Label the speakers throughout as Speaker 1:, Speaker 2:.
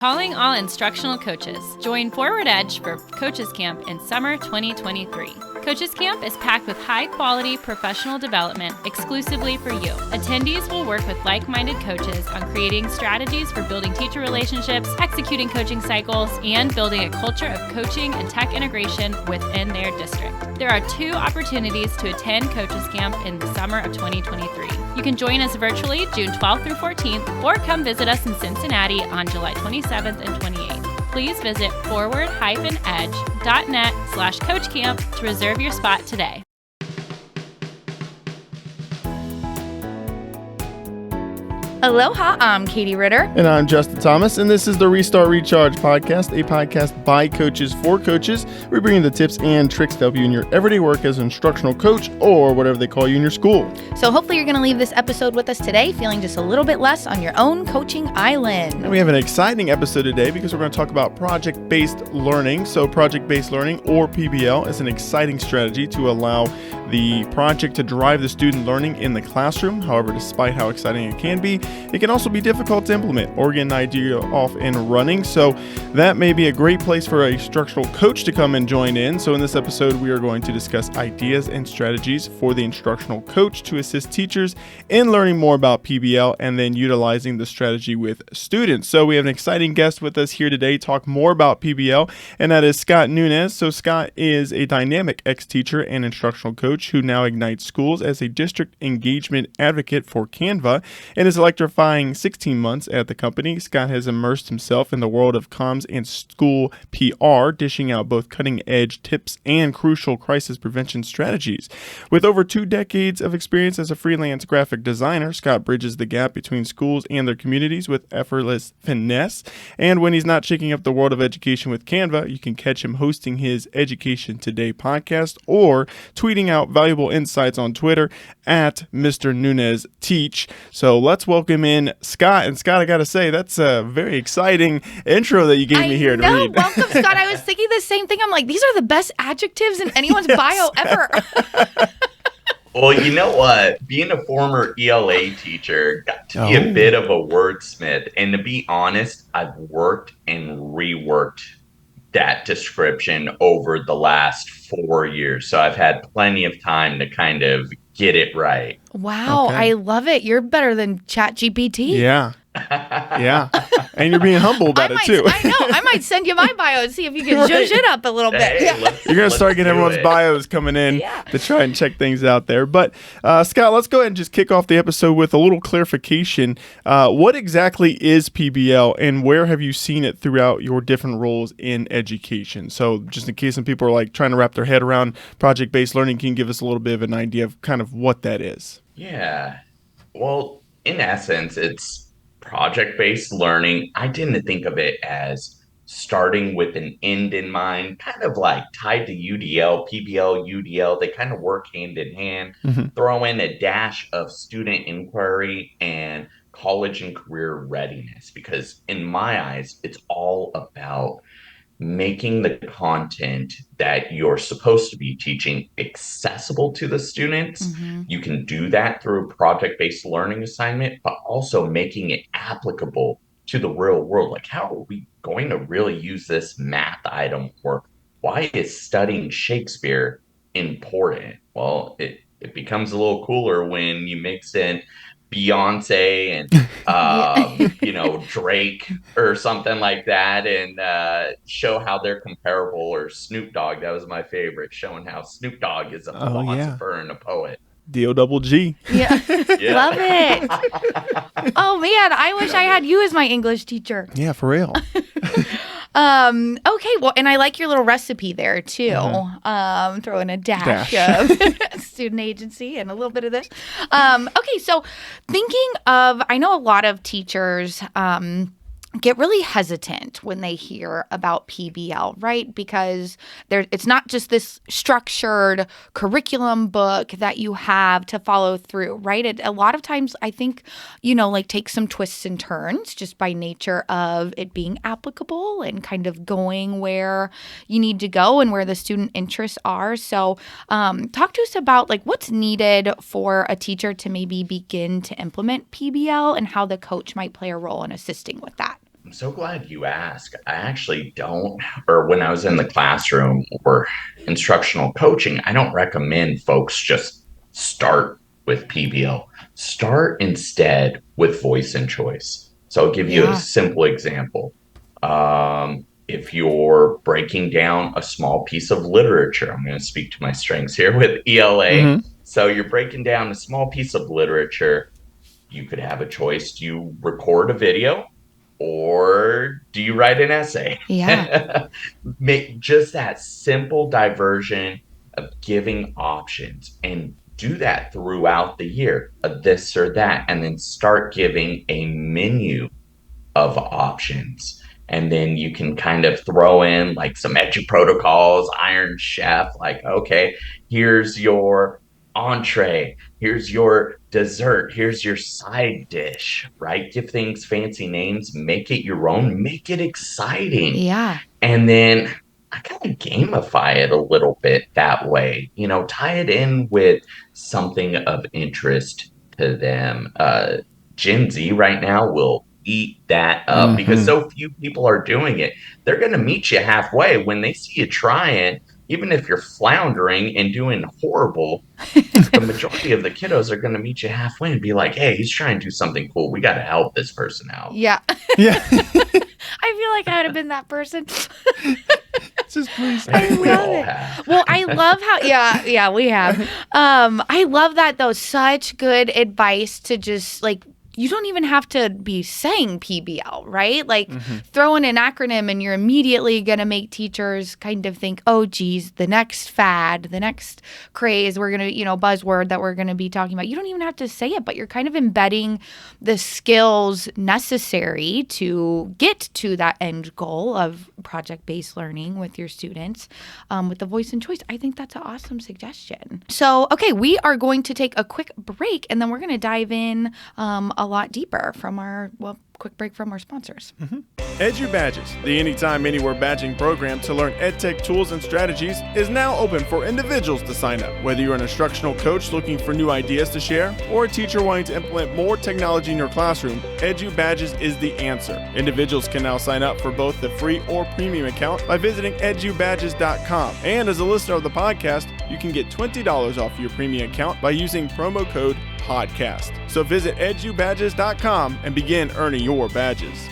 Speaker 1: Calling all instructional coaches. Join Forward Edge for Coaches Camp in summer 2023. Coaches Camp is packed with high-quality professional development exclusively for you. Attendees will work with like-minded coaches on creating strategies for building teacher relationships, executing coaching cycles, and building a culture of coaching and tech integration within their district. There are 2 opportunities to attend Coaches Camp in the summer of 2023. You can join us virtually June 12th through 14th, or come visit us in Cincinnati on July 27th and 28th. Please visit forward-edge.net/coachcamp to reserve your spot today.
Speaker 2: Aloha, I'm Katie Ritter.
Speaker 3: And I'm Justin Thomas, and this is the Restart Recharge podcast, a podcast by coaches for coaches. We bring you the tips and tricks to help you in your everyday work as an instructional coach or whatever they call you in your school.
Speaker 2: So hopefully you're going to leave this episode with us today feeling just a little bit less on your own coaching island.
Speaker 3: And we have an exciting episode today because we're going to talk about project-based learning. So project-based learning, or PBL, is an exciting strategy to allow the project to drive the student learning in the classroom. However, despite how exciting it can be, it can also be difficult to implement or get an idea off and running. So that may be a great place for a instructional coach to come and join in. So in this episode, we are going to discuss ideas and strategies for the instructional coach to assist teachers in learning more about PBL and then utilizing the strategy with students. So we have an exciting guest with us here today to talk more about PBL, and that is Scott Nunez. So Scott is a dynamic ex-teacher and instructional coach who now ignites schools as a district engagement advocate for Canva and is electrifying 16 months at the company. Scott has immersed himself in the world of comms and school PR, dishing out both cutting-edge tips and crucial crisis prevention strategies. With over 2 decades of experience as a freelance graphic designer, Scott bridges the gap between schools and their communities with effortless finesse. And when he's not shaking up the world of education with Canva, you can catch him hosting his Education Today podcast or tweeting out valuable insights on Twitter at Mr. Nunez Teach. So let's welcome in Scott. And Scott, I got to say, that's a very exciting intro that you gave me here to read.
Speaker 2: Welcome, Scott. I was thinking the same thing. I'm like, these are the best adjectives in anyone's bio ever.
Speaker 4: Well, you know what? Being a former ELA teacher got to be a bit of a wordsmith. And to be honest, I've worked and reworked that description over the last 4 years. So I've had plenty of time to kind of get it right.
Speaker 2: Wow, okay. I love it. You're better than ChatGPT.
Speaker 3: Yeah. Yeah. And you're being humble about it too.
Speaker 2: I know. I might send you my bio and see if you can zhuzh it up a little bit.
Speaker 4: Hey,
Speaker 3: you're going to start getting everyone's bios coming in to try and check things out there. But Scott, let's go ahead and just kick off the episode with a little clarification. What exactly is PBL and where have you seen it throughout your different roles in education? So just in case some people are like trying to wrap their head around project-based learning, can you give us a little bit of an idea of kind of what that is?
Speaker 4: Yeah. Well, in essence, it's project-based learning. I tend to think of it as starting with an end in mind, kind of like tied to UDL, PBL, UDL. They kind of work hand in hand. Throw in a dash of student inquiry and college and career readiness, because in my eyes, it's all about making the content that you're supposed to be teaching accessible to the students. You can do that through a project-based learning assignment, but also making it applicable to the real world. Like, how are we going to really use this math item? Or why is studying Shakespeare important? Well, it becomes a little cooler when you mix in Beyonce and Drake or something like that, and show how they're comparable. Or Snoop Dogg, that was my favorite, showing how Snoop Dogg is a philosopher and a poet.
Speaker 3: D-O-double-G.
Speaker 2: Yeah. Love it. Oh man, I wish I had you as my English teacher.
Speaker 3: Yeah, for real.
Speaker 2: Okay, well, and I like your little recipe there too. Throw in a dash of student agency and a little bit of this. Okay, so thinking of, I know a lot of teachers get really hesitant when they hear about PBL, right? Because it's not just this structured curriculum book that you have to follow through, right? A lot of times I think, takes some twists and turns just by nature of it being applicable and kind of going where you need to go and where the student interests are. So talk to us about what's needed for a teacher to maybe begin to implement PBL and how the coach might play a role in assisting with that.
Speaker 4: I'm so glad you asked. I actually don't, or when I was in the classroom or instructional coaching, I don't recommend folks just start with PBL. Start instead with voice and choice. So I'll give you a
Speaker 2: Yeah.
Speaker 4: simple example. If you're breaking down a small piece of literature, I'm going to speak to my strengths here with ELA.
Speaker 3: Mm-hmm.
Speaker 4: So you're breaking down a small piece of literature, you could have a choice. Do you record a video or do you write an essay?
Speaker 2: Yeah.
Speaker 4: Make just that simple diversion of giving options and do that throughout the year, this or that, and then start giving a menu of options. And then you can kind of throw in like some edgy protocols, Iron Chef, like, okay, here's your entree, here's your dessert, here's your side dish, right? Give things fancy names, make it your own, make it exciting.
Speaker 2: Yeah.
Speaker 4: And then I kind of gamify it a little bit that way, tie it in with something of interest to them. Gen Z right now will eat that up because
Speaker 3: Mm-hmm.
Speaker 4: so few people are doing it. They're going to meet you halfway when they see you trying, even if you're floundering and doing horrible. The majority of the kiddos are going to meet you halfway and be like, hey, he's trying to do something cool. We got to help this person out.
Speaker 2: Yeah.
Speaker 3: Yeah.
Speaker 2: I feel like I would have been that person.
Speaker 3: Just please.
Speaker 2: I
Speaker 4: We
Speaker 2: love
Speaker 4: all
Speaker 2: it.
Speaker 4: have.
Speaker 2: Well, I love how we have. I love that though. Such good advice to just like you don't even have to be saying PBL, right? Like throw in an acronym and you're immediately going to make teachers kind of think, oh, geez, the next fad, the next craze, we're going to, buzzword that we're going to be talking about. You don't even have to say it, but you're kind of embedding the skills necessary to get to that end goal of project-based learning with your students with the voice and choice. I think that's an awesome suggestion. So, okay, we are going to take a quick break and then we're going to dive in a lot deeper from quick break from our sponsors.
Speaker 3: Edu Badges, the Anytime Anywhere badging program to learn EdTech tools and strategies, is now open for individuals to sign up. Whether you're an instructional coach looking for new ideas to share or a teacher wanting to implement more technology in your classroom, Edu Badges is the answer. Individuals can now sign up for both the free or premium account by visiting edubadges.com. And as a listener of the podcast, you can get $20 off your premium account by using promo code podcast. So visit edubadges.com and begin earning your badges.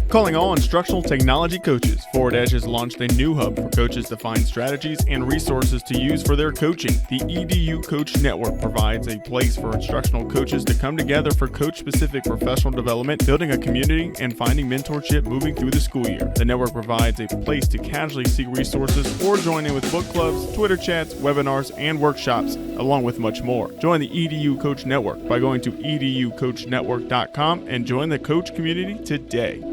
Speaker 3: Calling all instructional technology coaches, Forward Edge has launched a new hub for coaches to find strategies and resources to use for their coaching. The EDU Coach Network provides a place for instructional coaches to come together for coach-specific professional development, building a community, and finding mentorship moving through the school year. The network provides a place to casually seek resources or join in with book clubs, Twitter chats, webinars, and workshops, along with much more. Join the EDU Coach Network by going to educoachnetwork.com and join the coach community today.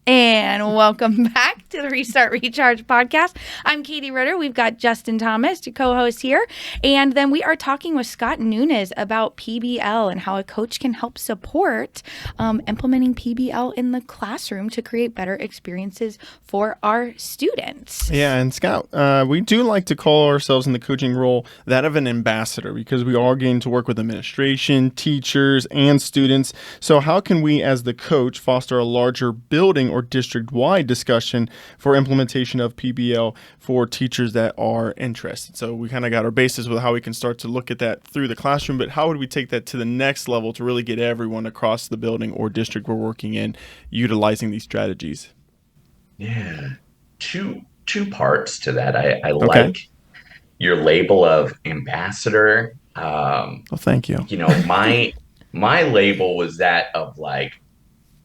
Speaker 2: And welcome back to the Restart Recharge podcast. I'm Katie Ritter. We've got Justin Thomas, the co-host here. And then we are talking with Scott Nunes about PBL and how a coach can help support implementing PBL in the classroom to create better experiences for our students.
Speaker 3: Yeah, and Scott, we do like to call ourselves in the coaching role that of an ambassador because we are getting to work with administration, teachers, and students. So how can we as the coach foster a larger building or district-wide discussion for implementation of PBL for teachers that are interested? So we kind of got our basis with how we can start to look at that through the classroom, but how would we take that to the next level to really get everyone across the building or district we're working in utilizing these strategies?
Speaker 4: Yeah, two parts to that. I like your label of ambassador.
Speaker 3: Well, thank you.
Speaker 4: My label was that of like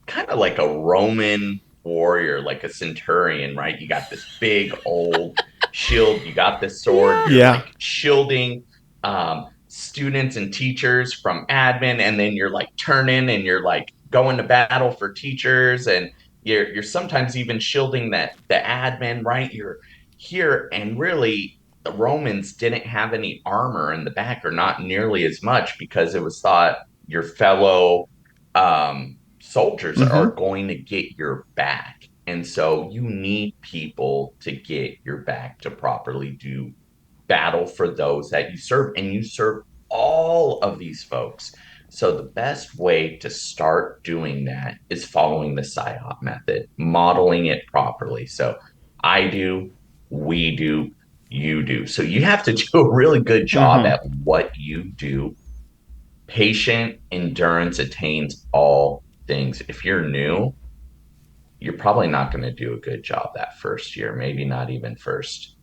Speaker 4: kind of like a Roman warrior, like a centurion, right? You got this big old shield, you got this sword, you're like shielding students and teachers from admin, and then you're like turning and you're like going to battle for teachers, and you're sometimes even shielding the admin, right? You're here, and really the Romans didn't have any armor in the back, or not nearly as much, because it was thought your fellow soldiers are going to get your back. And so you need people to get your back to properly do battle for those that you serve. And you serve all of these folks So the best way to start doing that is following the SIOP method, modeling it properly. So I do, we do, you do. So you have to do a really good job
Speaker 3: Mm-hmm.
Speaker 4: at what you do. Patient endurance attains all things. If you're new, you're probably not going to do a good job that first year, maybe not even first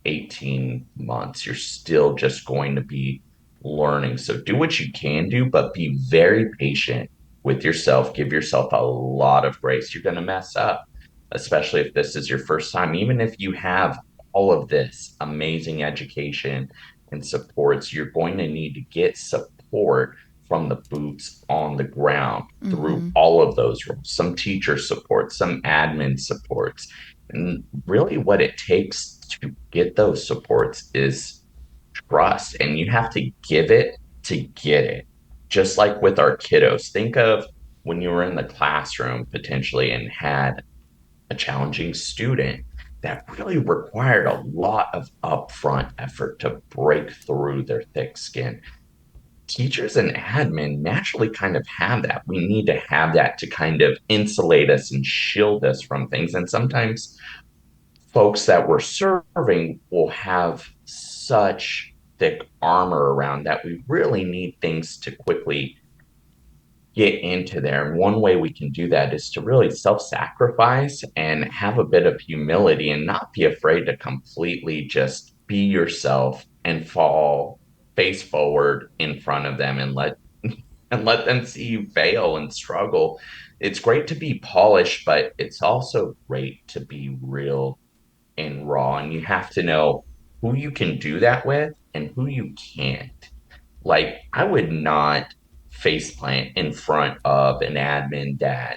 Speaker 4: 18 months. You're still just going to be learning. So do what you can do, but be very patient with yourself. Give yourself a lot of grace. You're going to mess up, especially if this is your first time. Even if you have all of this amazing education and supports, you're going to need to get support from the boots on the ground through
Speaker 2: Mm-hmm.
Speaker 4: all of those roles, some teacher support, some admin supports. And really, what it takes to get those supports is trust, and you have to give it to get it. Just like with our kiddos, think of when you were in the classroom potentially and had a challenging student that really required a lot of upfront effort to break through their thick skin. Teachers and admin naturally kind of have that. We need to have that to kind of insulate us and shield us from things. And sometimes folks that we're serving will have such thick armor around that we really need things to quickly get into there. And one way we can do that is to really self sacrifice and have a bit of humility and not be afraid to completely just be yourself and fall face forward in front of them and let them see you fail and struggle. It's great to be polished, but it's also great to be real and raw. And you have to know who you can do that with and who you can't. Like, I would not faceplant in front of an admin that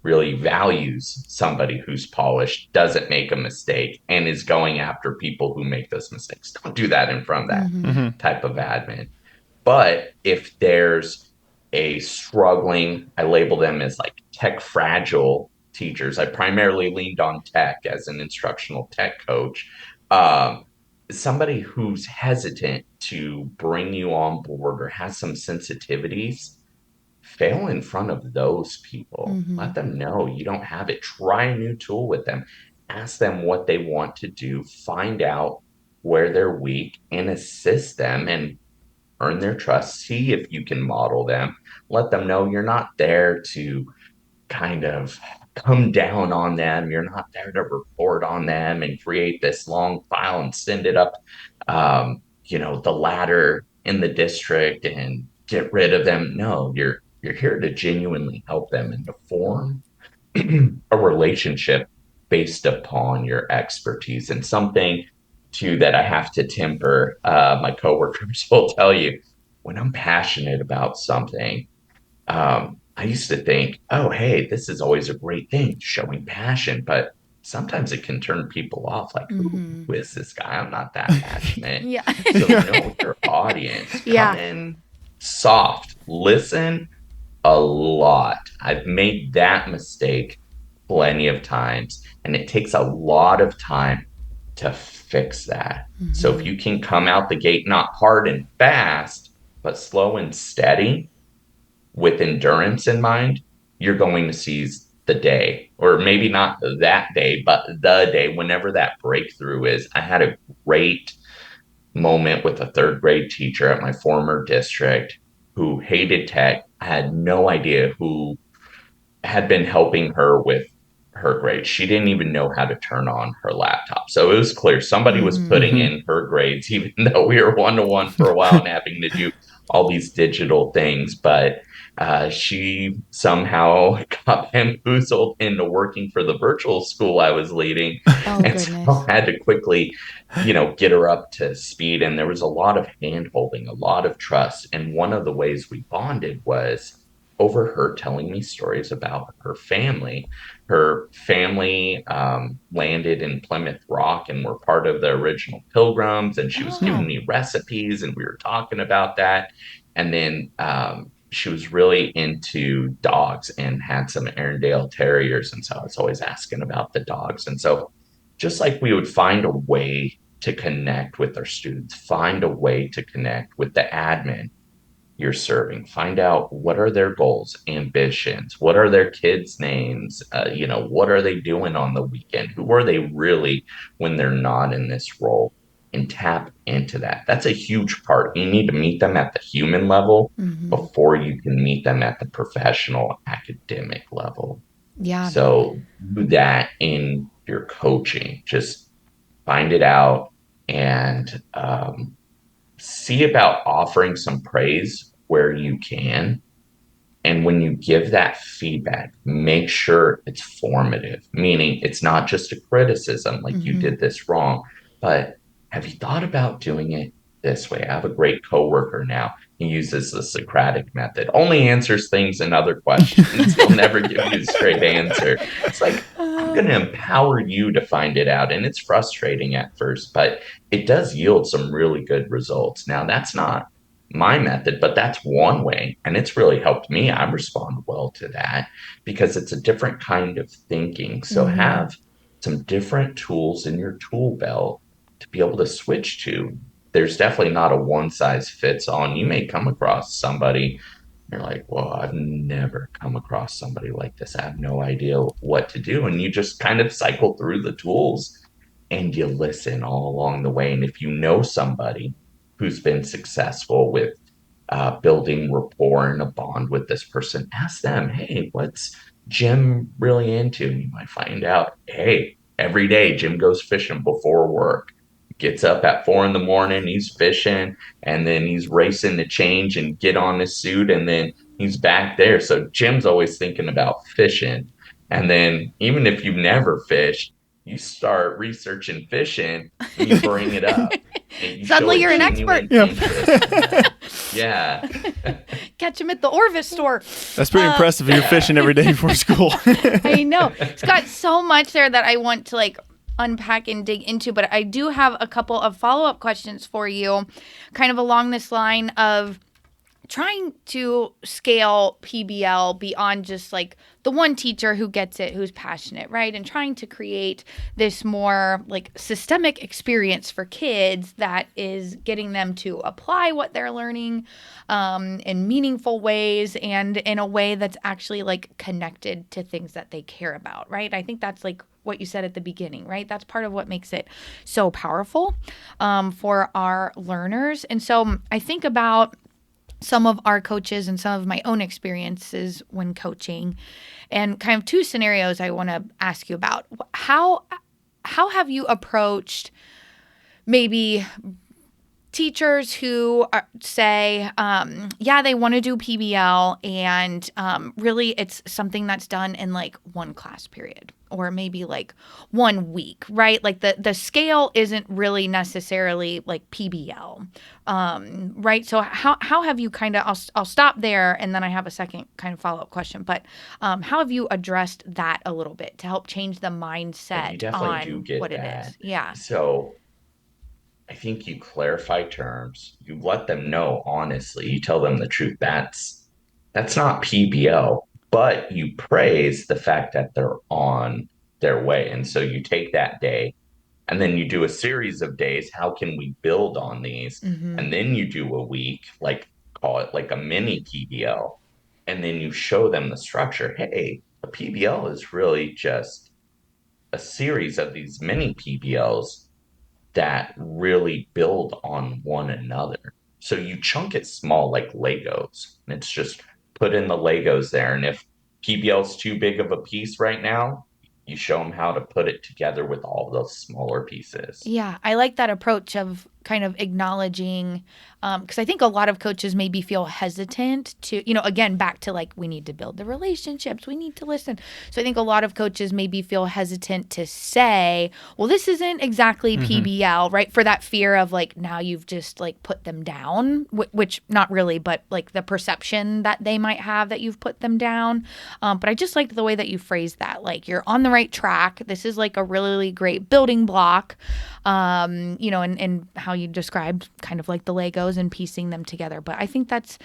Speaker 4: really values somebody who's polished, doesn't make a mistake, and is going after people who make those mistakes. Don't do that in front of that
Speaker 2: Mm-hmm.
Speaker 3: Mm-hmm.
Speaker 4: type of admin. But if there's a struggling, I label them as like tech fragile teachers. I primarily leaned on tech as an instructional tech coach. Um, Somebody who's hesitant to bring you on board or has some sensitivities, fail in front of those people.
Speaker 2: Mm-hmm.
Speaker 4: Let them know you don't have it. Try a new tool with them. Ask them what they want to do. Find out where they're weak and assist them and earn their trust. See if you can model them. Let them know you're not there to kind of come down on them. You're not there to report on them and create this long file and send it up, the ladder in the district and get rid of them. No, you're here to genuinely help them and to form a relationship based upon your expertise. And something too that I have to temper, my coworkers will tell you, when I'm passionate about something, I used to think, oh, hey, this is always a great thing, showing passion, but sometimes it can turn people off. Like,
Speaker 2: Mm-hmm.
Speaker 4: who is this guy? I'm not that passionate.
Speaker 2: Yeah.
Speaker 4: So
Speaker 3: Yeah.
Speaker 4: know your audience. Come
Speaker 2: Yeah.
Speaker 4: in soft. Listen a lot. I've made that mistake plenty of times, and it takes a lot of time to fix that. So if
Speaker 2: Mm-hmm.
Speaker 4: you can come out the gate not hard and fast, but slow and steady with endurance in mind, you're going to seize the day, or maybe not that day, but the day, whenever that breakthrough is. I had a great moment with a third grade teacher at my former district who hated tech. I had no idea who had been helping her with her grades. She didn't even know how to turn on her laptop. So it was clear somebody was
Speaker 2: Mm-hmm.
Speaker 4: putting
Speaker 3: Mm-hmm.
Speaker 4: in her grades, even though we were one to one for a while and having to do all these digital things. But she somehow got bamboozled into working for the virtual school I was leading.
Speaker 2: Oh,
Speaker 4: And so
Speaker 2: goodness.
Speaker 4: I had to quickly, get her up to speed. And there was a lot of hand holding, a lot of trust. And one of the ways we bonded was over her telling me stories about her family. Her family landed in Plymouth Rock and were part of the original Pilgrims, and she was giving
Speaker 2: Oh.
Speaker 4: me recipes, and we were talking about that. And then she was really into dogs and had some Arendelle Terriers, and so I was always asking about the dogs. And so, just like we would find a way to connect with our students, find a way to connect with the admin, you're serving. Find out what are their goals, ambitions, what are their kids' names, what are they doing on the weekend? Who are they really when they're not in this role? And tap into that. That's a huge part. You need to meet them at the human level
Speaker 2: Mm-hmm.
Speaker 4: before you can meet them at the professional academic level.
Speaker 2: Yeah.
Speaker 4: So do that in your coaching. Just find it out and see about offering some praise where you can. And when you give that feedback, make sure it's formative, meaning it's not just a criticism like you
Speaker 2: Mm-hmm.
Speaker 4: did this wrong, but have you thought about doing it this way? I have a great coworker now. He uses the Socratic method, only answers things and other questions. He'll never give you a straight answer. It's like, I'm going to empower you to find it out. And it's frustrating at first, but it does yield some really good results. Now, that's not my method, but that's one way. And it's really helped me. I respond well to that because it's a different kind of thinking. So
Speaker 2: Mm-hmm.
Speaker 4: have some different tools in your tool belt to be able to switch to. There's definitely not a one size fits all. You may come across somebody, you're like, well, I've never come across somebody like this. I have no idea what to do. And you just kind of cycle through the tools and you listen all along the way. And if you know somebody who's been successful with building rapport and a bond with this person, ask them, hey, what's Jim really into? And you might find out, hey, every day Jim goes fishing before work. Gets up at 4 in the morning, he's fishing, and then he's racing to change and get on his suit, and then he's back there. So Jim's always thinking about fishing. And then even if you've never fished, you start researching fishing and you bring it up and you show
Speaker 2: Suddenly
Speaker 4: a
Speaker 2: you're an expert.
Speaker 4: genuine interest in that. Yeah.
Speaker 2: Catch him at the Orvis store.
Speaker 3: That's pretty impressive. You're fishing every day before school.
Speaker 2: I know. It's got so much there that I want to unpack and dig into, but I do have a couple of follow-up questions for you, kind of along this line of trying to scale PBL beyond just the one teacher who gets it, who's passionate, right? And trying to create this more systemic experience for kids that is getting them to apply what they're learning in meaningful ways and in a way that's actually connected to things that they care about, right? I think that's what you said at the beginning, right? That's part of what makes it so powerful for our learners. And so I think about some of our coaches and some of my own experiences when coaching, and kind of two scenarios I want to ask you about. How have you approached maybe teachers who say, they want to do PBL and really it's something that's done in one class period or maybe 1 week, right? The scale isn't really necessarily PBL, right? So how have you kind of, I'll stop there and then I have a second kind of follow-up question, but how have you addressed that a little bit to help change the mindset
Speaker 4: You definitely
Speaker 2: on
Speaker 4: do get
Speaker 2: what
Speaker 4: that.
Speaker 2: it is? Yeah.
Speaker 4: So I think you clarify terms, you let them know honestly, you tell them the truth. That's not PBL, but you praise the fact that they're on their way. And so you take that day and then you do a series of days. How can we build on these?
Speaker 2: Mm-hmm.
Speaker 4: And then you do a week, call it like a mini PBL. And then you show them the structure. Hey, a PBL is really just a series of these mini PBLs that really build on one another. So you chunk it small like Legos. And it's just put in the Legos there. And if PBL's too big of a piece right now, you show them how to put it together with all those smaller pieces.
Speaker 2: Yeah, I like that approach of kind of acknowledging, because I think a lot of coaches maybe feel hesitant to, again, back to we need to build the relationships, we need to listen. So I think a lot of coaches maybe feel hesitant to say, well, this isn't exactly PBL, right? For that fear of now you've just put them down, which not really, but the perception that they might have that you've put them down. But I just liked the way that you phrased that, you're on the right track. This is a really great building block, and how you described kind of like the Legos and piecing them together. But I think that's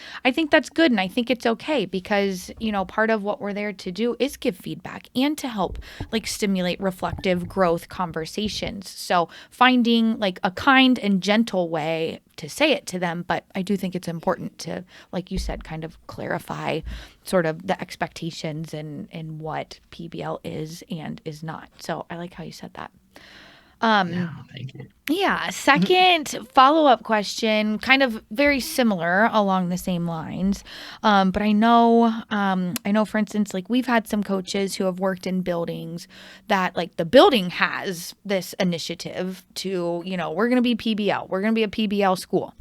Speaker 2: good, and I think it's okay because, part of what we're there to do is give feedback and to help like stimulate reflective growth conversations. So finding like a kind and gentle way to say it to them, but I do think it's important to, like you said, kind of clarify sort of the expectations and what PBL is and is not. So I like how you said that.
Speaker 4: Thank you.
Speaker 2: Yeah. Second follow-up question, kind of very similar along the same lines. But I know, for instance, like we've had some coaches who have worked in buildings that like the building has this initiative to, we're going to be PBL. We're going to be a PBL school.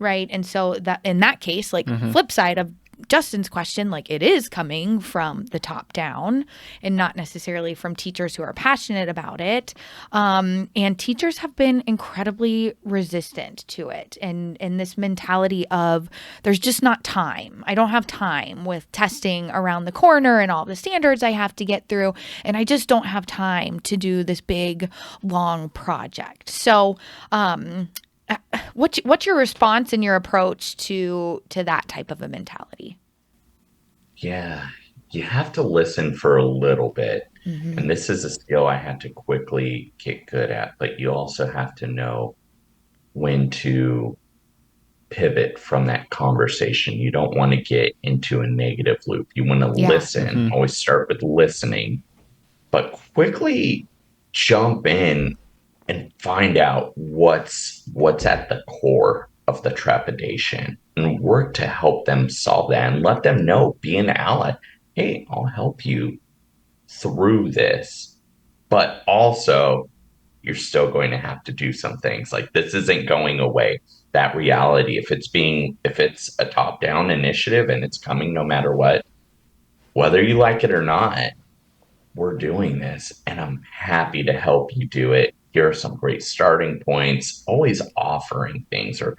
Speaker 2: Right. And so that in that case, like flip side of Justin's question, like it is coming from the top down and not necessarily from teachers who are passionate about it. And teachers have been incredibly resistant to it. And this mentality of there's just not time. I don't have time with testing around the corner and all the standards I have to get through. And I just don't have time to do this big, long project. So, what's your response and your approach to that type of a mentality?
Speaker 4: Yeah, you have to listen for a little bit. And this is a skill I had to quickly get good at, but you also have to know when to pivot from that conversation. You don't want to get into a negative loop. You want to listen, always start with listening, but quickly jump in and find out what's at the core of the trepidation and work to help them solve that and let them know, be an ally. Hey, I'll help you through this. But also, you're still going to have to do some things. Like this isn't going away. That reality, if it's a top-down initiative and it's coming no matter what, whether you like it or not, we're doing this and I'm happy to help you do it. Here are some great starting points, always offering things or,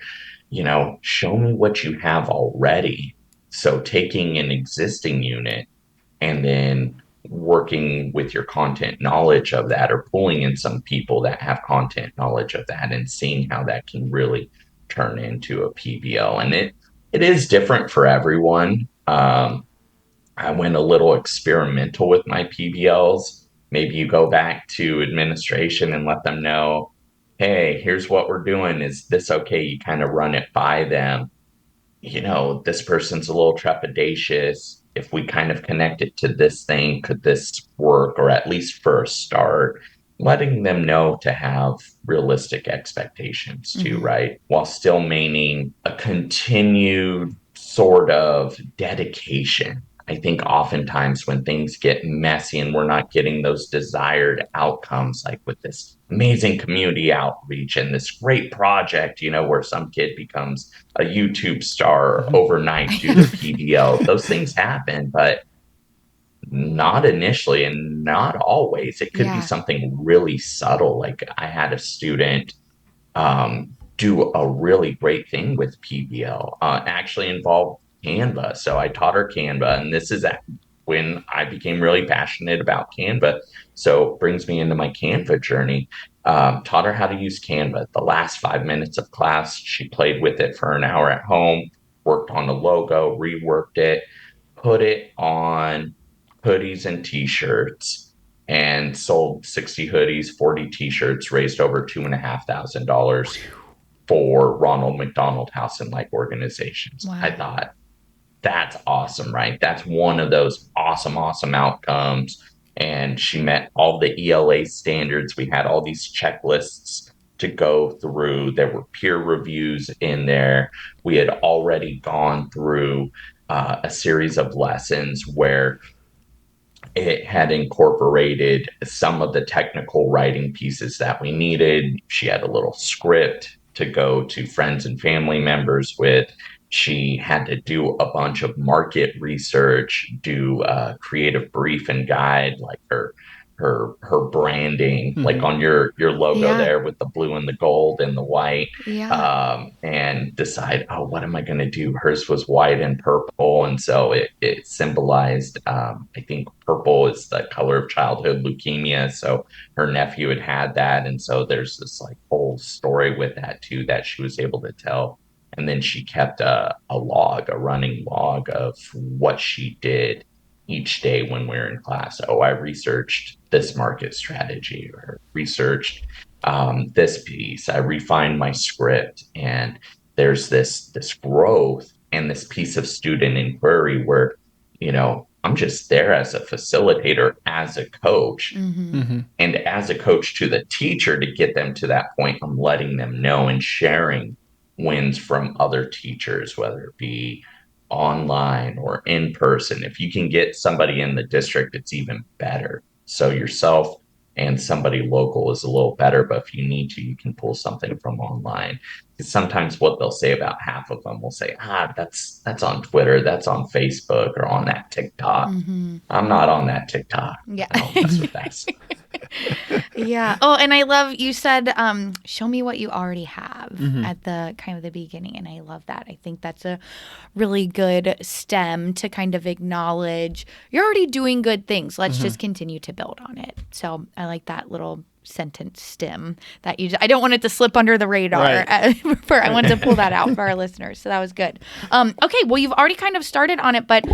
Speaker 4: show me what you have already. So taking an existing unit and then working with your content knowledge of that or pulling in some people that have content knowledge of that and seeing how that can really turn into a PBL. And it is different for everyone. I went a little experimental with my PBLs. Maybe you go back to administration and let them know, hey, here's what we're doing. Is this okay? You kind of run it by them. This person's a little trepidatious. If we kind of connect it to this thing, could this work? Or at least for a start, letting them know to have realistic expectations too, right? While still maintaining a continued sort of dedication. I think oftentimes when things get messy and we're not getting those desired outcomes, like with this amazing community outreach and this great project, where some kid becomes a YouTube star overnight due to PBL, those things happen, but not initially and not always. It could be something really subtle. Like I had a student do a really great thing with PBL, actually involved Canva. So I taught her Canva, and this is when I became really passionate about Canva. So it brings me into my Canva journey. Taught her how to use Canva. The last 5 minutes of class, she played with it for an hour at home, worked on the logo, reworked it, put it on hoodies and t-shirts, and sold 60 hoodies, 40 t-shirts, raised over $2,500 for Ronald McDonald House and Like organizations.
Speaker 2: Wow.
Speaker 4: I thought, that's awesome, right? That's one of those awesome outcomes. And she met all the ELA standards. We had all these checklists to go through. There were peer reviews in there. We had already gone through a series of lessons where it had incorporated some of the technical writing pieces that we needed. She had a little script to go to friends and family members with. She had to do a bunch of market research, do a creative brief and guide, like her her branding, like on your logo
Speaker 2: Yeah.
Speaker 4: there with the blue and the gold and the white,
Speaker 2: Yeah.
Speaker 4: and decide, oh, what am I going to do? Hers was white and purple, and so it symbolized, I think purple is the color of childhood leukemia, so her nephew had that, and so there's this like whole story with that too that she was able to tell. And then she kept a running log of what she did each day when we were in class. Oh, I researched this market strategy or researched this piece. I refined my script, and there's this growth and this piece of student inquiry where, I'm just there as a facilitator, as a coach, and as a coach to the teacher to get them to that point. I'm letting them know and sharing wins from other teachers, whether it be online or in person. If you can get somebody in the district, it's even better. So yourself and somebody local is a little better, but if you need to, you can pull something from online. Because sometimes what they'll say, about half of them will say, that's on Twitter, that's on Facebook, or on that TikTok. I'm not on that TikTok.
Speaker 2: Yeah.
Speaker 4: I don't mess with that.
Speaker 2: Yeah. Oh, and I love you said, show me what you already have at the kind of the beginning. And I love that. I think that's a really good stem to kind of acknowledge you're already doing good things. Let's just continue to build on it. So I like that little sentence stem that I don't want it to slip under the radar.
Speaker 3: Right.
Speaker 2: I wanted to pull that out for our listeners. So that was good. Okay. Well, you've already kind of started on it, but,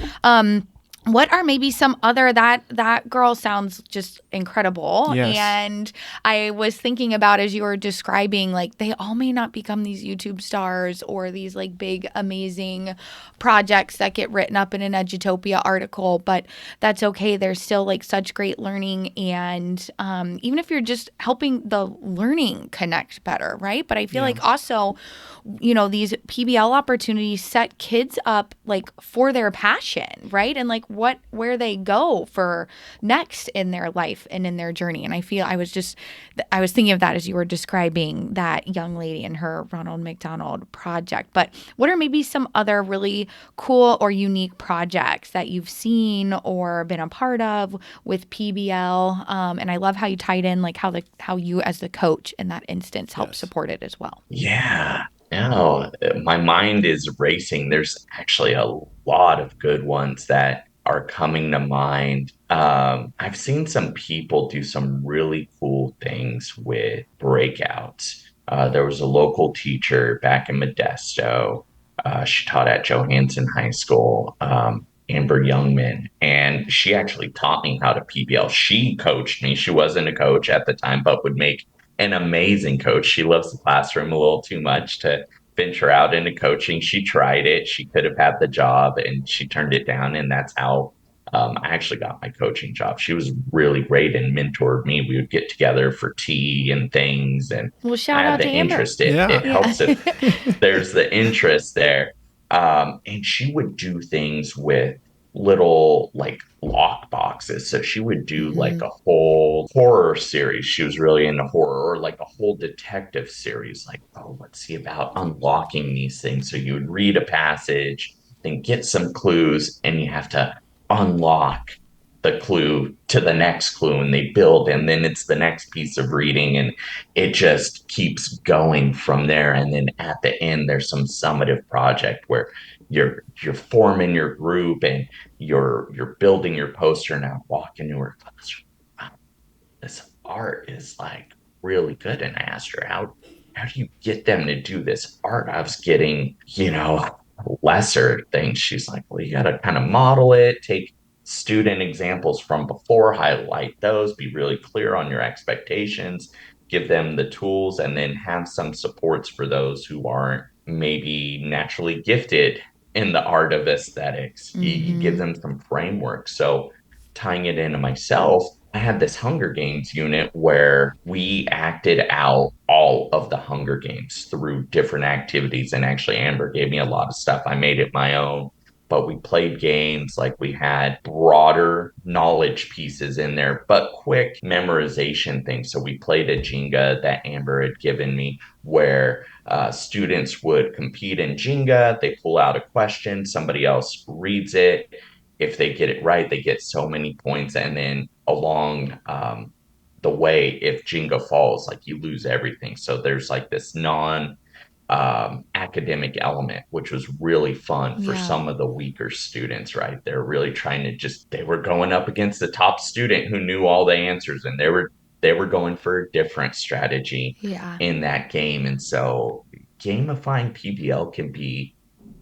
Speaker 2: what are maybe some other that girl sounds just incredible.
Speaker 3: Yes.
Speaker 2: And I was thinking about, as you were describing, like they all may not become these YouTube stars or these like big amazing projects that get written up in an Edutopia article, but that's okay. There's still like such great learning, and even if you're just helping the learning connect better, right? But I feel like also, these PBL opportunities set kids up like for their passion, right? And like where they go for next in their life and in their journey. And I was thinking of that as you were describing that young lady and her Ronald McDonald project. But what are maybe some other really cool or unique projects that you've seen or been a part of with PBL? And I love how you tied in like how you as the coach in that instance help support it as well.
Speaker 4: Yeah. No, my mind is racing. There's actually a lot of good ones that are coming to mind. I've seen some people do some really cool things with breakouts. There was a local teacher back in Modesto. She taught at Johansson High School, Amber Youngman, and she actually taught me how to PBL. She coached me. She wasn't a coach at the time, but would make an amazing coach. She loves the classroom a little too much to venture out into coaching. She tried it. She could have had the job and she turned it down. And that's how I actually got my coaching job. She was really great and mentored me. We would get together for tea and things. And
Speaker 2: Well,
Speaker 4: I
Speaker 2: shout
Speaker 4: had
Speaker 2: out
Speaker 4: the
Speaker 2: to Amber.
Speaker 4: interest. It helps if there's the interest there. And she would do things with little like lock boxes. So she would do like a whole horror series. She was really into horror, or like a whole detective series. Like, oh, let's see about unlocking these things. So you would read a passage, then get some clues, and you have to unlock the clue to the next clue, and they build, and then it's the next piece of reading, and it just keeps going from there. And then at the end there's some summative project where you're forming your group and you're building your poster. And I walk into her classroom, wow, this art is like really good. And I asked her, how do you get them to do this art? I was getting lesser things. She's like, well, you got to kind of model it, take student examples from before, highlight those, be really clear on your expectations, give them the tools, and then have some supports for those who aren't maybe naturally gifted in the art of aesthetics. You give them some framework. So tying it into myself, I had this Hunger Games unit where we acted out all of the Hunger Games through different activities. And actually, Amber gave me a lot of stuff. I made it my own, but we played games. Like, we had broader knowledge pieces in there, but quick memorization things. So we played a Jenga that Amber had given me, where students would compete in Jenga. They pull out a question, somebody else reads it, if they get it right, they get so many points. And then along the way, if Jenga falls, like you lose everything. So there's like this academic element, which was really fun for
Speaker 2: Yeah.
Speaker 4: some of the weaker students, right? They're really trying to they were going up against the top student who knew all the answers, and they were going for a different strategy
Speaker 2: Yeah.
Speaker 4: in that game. And so gamifying PBL can be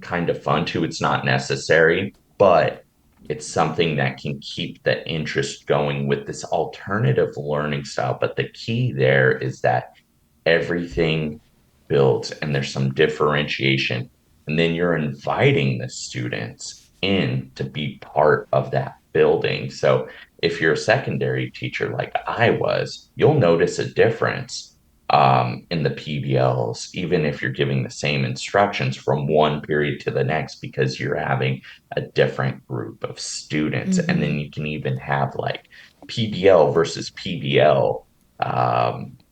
Speaker 4: kind of fun too. It's not necessary, but it's something that can keep the interest going with this alternative learning style. But the key there is that everything builds and there's some differentiation. And then you're inviting the students in to be part of that building. So if you're a secondary teacher like I was, you'll notice a difference in the PBLs, even if you're giving the same instructions from one period to the next, because you're having a different group of students. And then you can even have like PBL versus PBL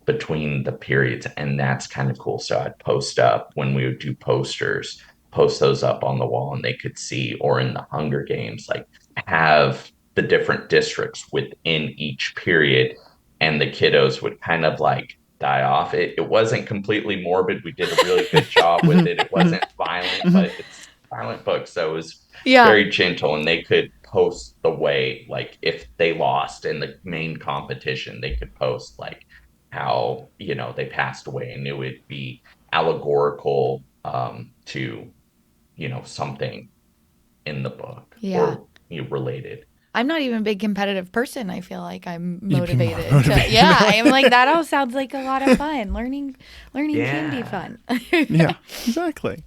Speaker 4: between the periods. And that's kind of cool. So I'd post up when we would do posters, post those up on the wall and they could see, or in the Hunger Games, like have the different districts within each period. And the kiddos would kind of like die off. It wasn't completely morbid. We did a really good job with it. It wasn't violent, but it's a violent book. So it was very gentle, and they could post the way, like if they lost in the main competition, they could post like how, they passed away, and it would be allegorical to, something in the book or related.
Speaker 2: I'm not even a big competitive person. I feel like I'm motivated. I'm like, that all sounds like a lot of fun. Learning can be fun.
Speaker 3: Yeah, exactly.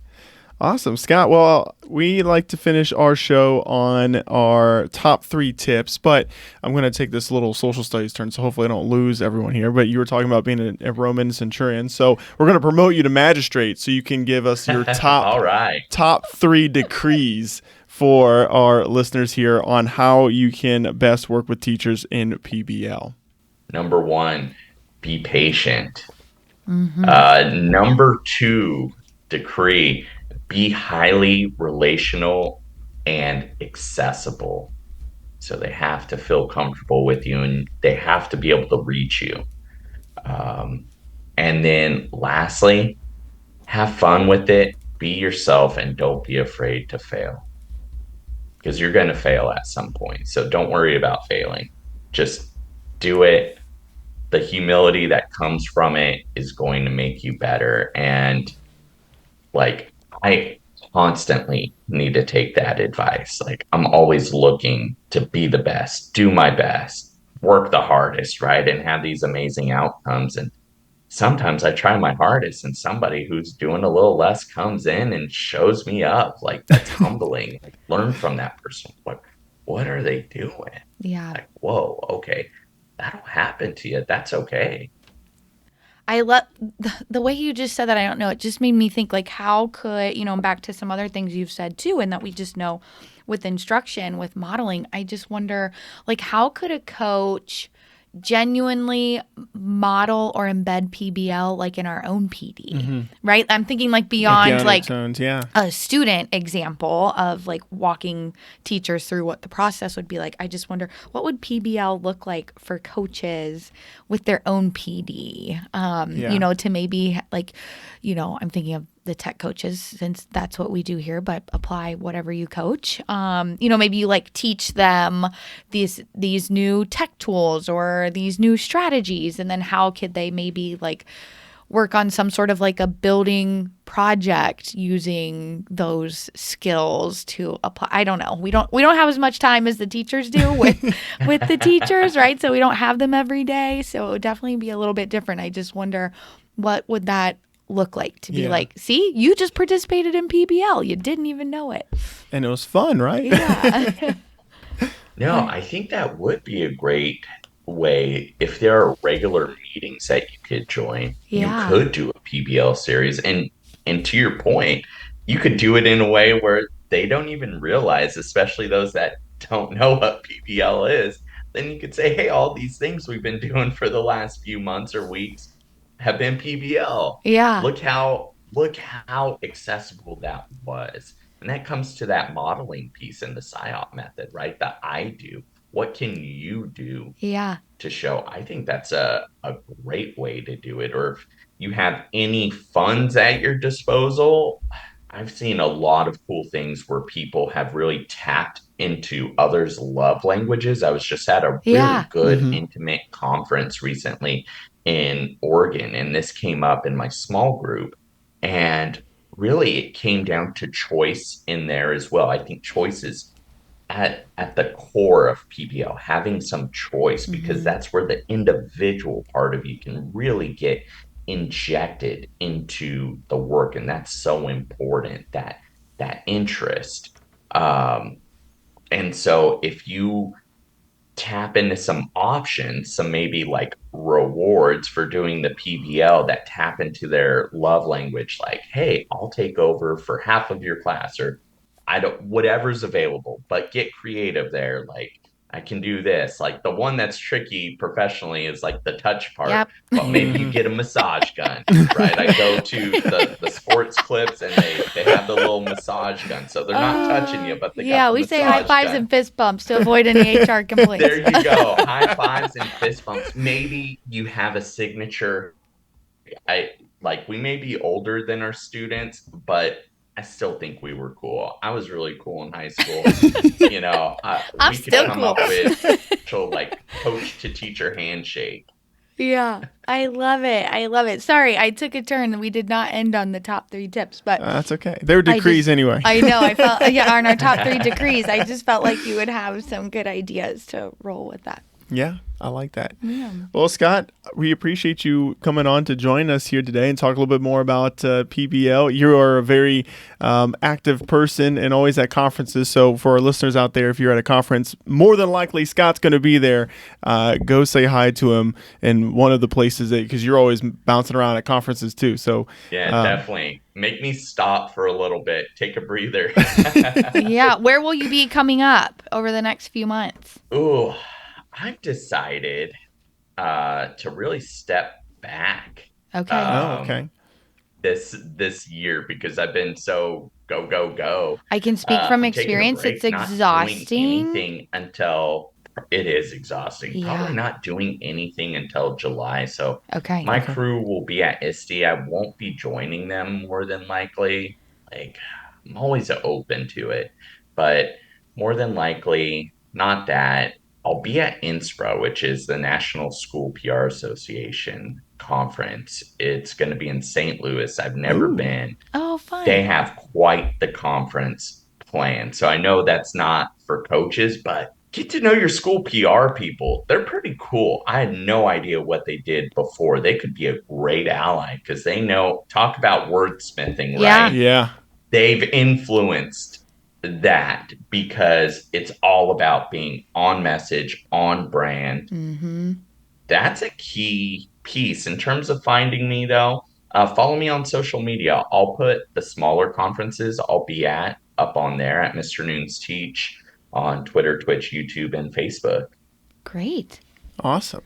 Speaker 3: Awesome, Scott. Well, we like to finish our show on our top 3 tips, but I'm going to take this little social studies turn, so hopefully I don't lose everyone here. But you were talking about being a Roman centurion, so we're going to promote you to magistrate, so you can give us your top 3 decrees for our listeners here on how you can best work with teachers in PBL.
Speaker 4: Number 1, be patient. Number 2 decree, be highly relational and accessible. So they have to feel comfortable with you and they have to be able to reach you. And then lastly, have fun with it, be yourself, and don't be afraid to fail. Because you're going to fail at some point. So don't worry about failing. Just do it. The humility that comes from it is going to make you better. And like, I constantly need to take that advice. Like, I'm always looking to be the best, do my best, work the hardest, right? And have these amazing outcomes. And sometimes I try my hardest and somebody who's doing a little less comes in and shows me up. Like, that's humbling. Like, learn from that person. What are they doing?
Speaker 2: Yeah.
Speaker 4: Like, whoa, okay. That'll happen to you. That's okay.
Speaker 2: I love the way you just said that. I don't know. It just made me think, like, how could, back to some other things you've said too, and that we just know with instruction, with modeling, I just wonder, like, how could a coach genuinely model or embed PBL like in our own PD, right? I'm thinking like beyond a student example of like walking teachers through what the process would be like. I just wonder, what would PBL look like for coaches with their own PD, to maybe like, I'm thinking of the tech coaches, since that's what we do here, but apply whatever you coach. Maybe you like teach them these new tech tools or these new strategies, and then how could they maybe like work on some sort of like a building project using those skills to apply. I don't know. We don't have as much time as the teachers do with the teachers, right? So we don't have them every day. So it would definitely be a little bit different. I just wonder, what would that look like to be like, see, you just participated in PBL. You didn't even know it.
Speaker 3: And it was fun, right?
Speaker 2: Yeah.
Speaker 4: No, I think that would be a great way. If there are regular meetings that you could join, you could do a PBL series. And to your point, you could do it in a way where they don't even realize, especially those that don't know what PBL is. Then you could say, hey, all these things we've been doing for the last few months or weeks have been PBL.
Speaker 2: Yeah.
Speaker 4: Look how accessible that was. And that comes to that modeling piece in the SIOP method, right? The I do. What can you do
Speaker 2: Yeah.
Speaker 4: to show? I think that's a great way to do it. Or if you have any funds at your disposal, I've seen a lot of cool things where people have really tapped into others' love languages. I was just at a really
Speaker 2: Yeah.
Speaker 4: good, intimate conference recently in Oregon, and this came up in my small group. And really, it came down to choice in there as well. I think choice is at the core of PBL, having some choice, because that's where the individual part of you can really get injected into the work, and that's so important, that interest. um and so if you tap into some options, some maybe like rewards for doing the PBL that tap into their love language, like, hey, I'll take over for half of your class, or I don't, whatever's available, but get creative there. Like, I can do this. Like, the one that's tricky professionally is like the touch part,
Speaker 2: Yep.
Speaker 4: but maybe you get a massage gun, right? I go to the sports clips, and they have the little massage gun. So they're not touching you, but they got
Speaker 2: Yeah,
Speaker 4: the
Speaker 2: we say high
Speaker 4: massage
Speaker 2: fives
Speaker 4: gun.
Speaker 2: and fist bumps to avoid any HR complaints.
Speaker 4: There you go. High fives and fist bumps. Maybe you have a signature. I like, we may be older than our students, but I still think we were cool. I was really cool in high school.
Speaker 2: I'm
Speaker 4: We could
Speaker 2: still
Speaker 4: come
Speaker 2: cool.
Speaker 4: up with actual like coach to teacher handshake.
Speaker 2: Yeah, I love it. I love it. Sorry, I took a turn. We did not end on the top 3 tips, but
Speaker 3: That's okay. They were decrees anyway.
Speaker 2: I know. I felt on our top 3 decrees. I just felt like you would have some good ideas to roll with that.
Speaker 3: Yeah, I like that.
Speaker 2: Yeah.
Speaker 3: Well, Scott, we appreciate you coming on to join us here today and talk a little bit more about PBL. You are a very active person and always at conferences. So for our listeners out there, if you're at a conference, more than likely Scott's going to be there. Go say hi to him in one of the places, because you're always bouncing around at conferences too. So
Speaker 4: Yeah, definitely. Make me stop for a little bit. Take a breather.
Speaker 2: Yeah. Where will you be coming up over the next few months?
Speaker 4: Ooh, I've decided to really step back.
Speaker 2: Okay.
Speaker 3: okay.
Speaker 4: This year, because I've been so go.
Speaker 2: I can speak from
Speaker 4: I'm taking a
Speaker 2: experience.
Speaker 4: break,
Speaker 2: It's
Speaker 4: not doing
Speaker 2: exhausting.
Speaker 4: anything until it is exhausting.
Speaker 2: Yeah.
Speaker 4: Probably not doing anything until July. So
Speaker 2: Okay.
Speaker 4: my crew will be at ISTE. I won't be joining them more than likely. Like, I'm always open to it, but more than likely not that. I'll be at INSPRA, which is the National School PR Association conference. It's going to be in St. Louis. I've never been.
Speaker 2: Oh, fun.
Speaker 4: They have quite the conference planned. So I know that's not for coaches, but get to know your school PR people. They're pretty cool. I had no idea what they did before. They could be a great ally because they know, talk about wordsmithing,
Speaker 2: Yeah.
Speaker 4: right?
Speaker 3: Yeah.
Speaker 4: They've influenced that because it's all about being on message, on brand.
Speaker 2: Mm-hmm.
Speaker 4: That's a key piece. In terms of finding me, though, follow me on social media. I'll put the smaller conferences I'll be at up on there at Mr. Noon's Teach on Twitter, Twitch, YouTube, and Facebook.
Speaker 2: Great.
Speaker 3: Awesome.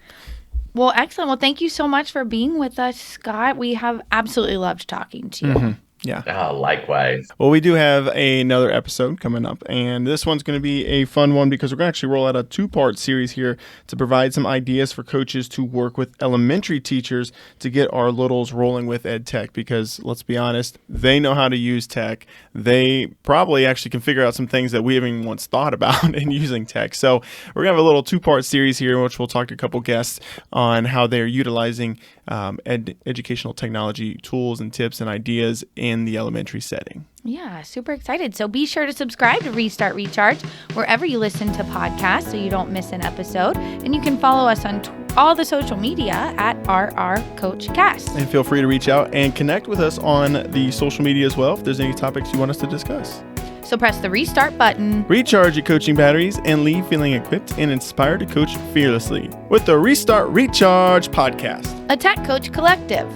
Speaker 2: Well, excellent. Well, thank you so much for being with us, Scott. We have absolutely loved talking to you.
Speaker 3: Yeah.
Speaker 4: Likewise.
Speaker 3: Well, we do have another episode coming up, and this one's going to be a fun one because we're going to actually roll out a 2-part series here to provide some ideas for coaches to work with elementary teachers to get our littles rolling with ed tech, because let's be honest, they know how to use tech. They probably actually can figure out some things that we haven't even once thought about in using tech. So we're going to have a little 2-part series here in which we'll talk to a couple guests on how they're utilizing educational technology tools and tips and ideas in the elementary setting.
Speaker 2: Yeah, super excited. So be sure to subscribe to Restart Recharge wherever you listen to podcasts so you don't miss an episode. And you can follow us on all the social media at RRCoachCast.
Speaker 3: And feel free to reach out and connect with us on the social media as well if there's any topics you want us to discuss.
Speaker 2: So press the restart button.
Speaker 3: Recharge your coaching batteries and leave feeling equipped and inspired to coach fearlessly with the Restart Recharge podcast.
Speaker 2: A Tech Coach Collective.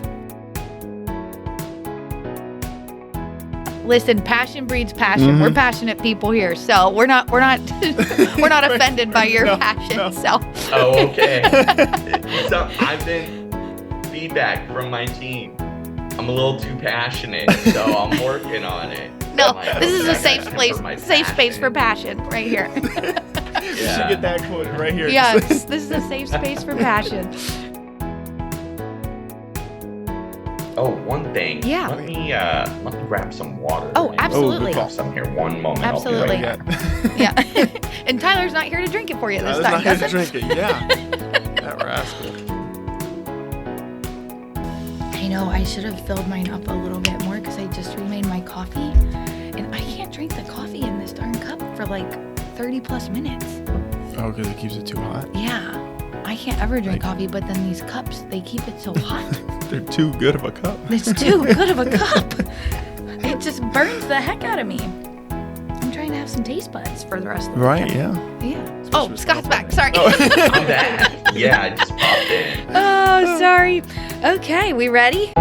Speaker 2: Listen, passion breeds passion. We're passionate people here, so we're not we're not offended by your passion. So.
Speaker 4: Oh, okay. So I've been feedback from my team. I'm a little too passionate, so I'm working on it.
Speaker 2: No,
Speaker 4: Like,
Speaker 2: this is a
Speaker 4: okay,
Speaker 2: safe
Speaker 4: for
Speaker 2: place,
Speaker 4: my
Speaker 2: safe space for
Speaker 4: passion.
Speaker 2: passion right here.
Speaker 3: You should get that quote right here.
Speaker 2: Yes, this is a safe space for passion.
Speaker 4: Oh, one thing.
Speaker 2: Yeah.
Speaker 4: Let me grab some water.
Speaker 2: Oh, absolutely.
Speaker 4: Off some here. One moment.
Speaker 2: Absolutely.
Speaker 4: I'll be right back.
Speaker 2: Yeah. And Tyler's not here to drink it for you this time.
Speaker 3: Not here to drink it. Yeah. That rascal.
Speaker 2: I know I should have filled mine up a little bit more because I just remade my coffee, and I can't drink the coffee in this darn cup for like 30 plus minutes.
Speaker 3: Oh, because it keeps it too hot.
Speaker 2: Yeah. I can't ever drink coffee, but then these cups, they keep it so hot.
Speaker 3: They're too good of a cup.
Speaker 2: It's too good of a cup. It just burns the heck out of me. I'm trying to have some taste buds for the rest of the
Speaker 3: Right,
Speaker 2: weekend.
Speaker 3: yeah.
Speaker 2: Yeah. Oh, Scott's back. Sorry.
Speaker 4: I'm back. Yeah, I just popped in.
Speaker 2: Oh, sorry. Okay, we ready?